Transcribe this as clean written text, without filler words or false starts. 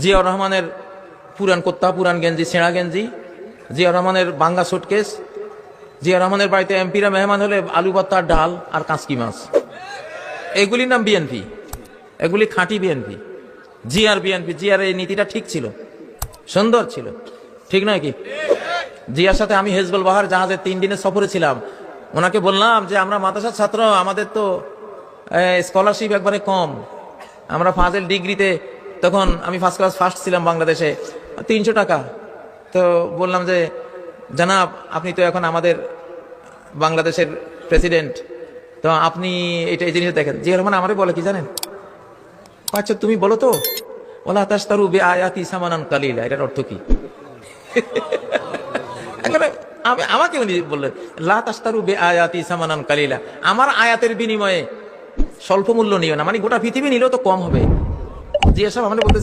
জিয়াউর রহমানের পুরান কোত্তা, পুরান গেঞ্জি, ছেঁড়া গেঞ্জি, জিয়াউর রহমানের বাঙ্গা সুটকেস, জিয়াউর রহমানের বাড়িতে এমপিরা মেহমান হলে আলু ভর্তা, ডাল আর কাঁচকি মাছ, এগুলির নাম বিএনপি। এগুলি খাঁটি বিএনপি। জিয়ার বিএনপি। জিয়ার এই নীতিটা ঠিক ছিল, সুন্দর ছিল, ঠিক নয় কি? জিয়ার সাথে আমি হেজবুল বাহার জাহাজে 3 দিনের সফরে ছিলাম। ওনাকে বললাম যে আমরা মাদ্রাসার ছাত্র, আমাদের তো স্কলারশিপ একবারে কম, আমরা ফাজেল ডিগ্রিতে, তখন আমি ফার্স্ট ক্লাস ফার্স্ট ছিলাম বাংলাদেশে, 300 টাকা। তো বললাম যে জানাব, আপনি তো এখন আমাদের বাংলাদেশের প্রেসিডেন্ট, তো আপনি এটা এই জিনিস দেখেন। জিয়া রহমান আমারে বলে কি জানেন? আচ্ছা তুমি বলো তো, ওলা তাশতারু বিআয়াতি সামানান কালিলা, এটার অর্থ কি? আমাকে উনি বললেন লা তাশতারু বিআয়াতি সামানান কালিলা, আমার আয়াতের বিনিময়ে স্বল্প মূল্য নিও না, মানে গোটা পৃথিবী নিলেও তো কম হবে। জিয়া সাহেব আমাদের বলতে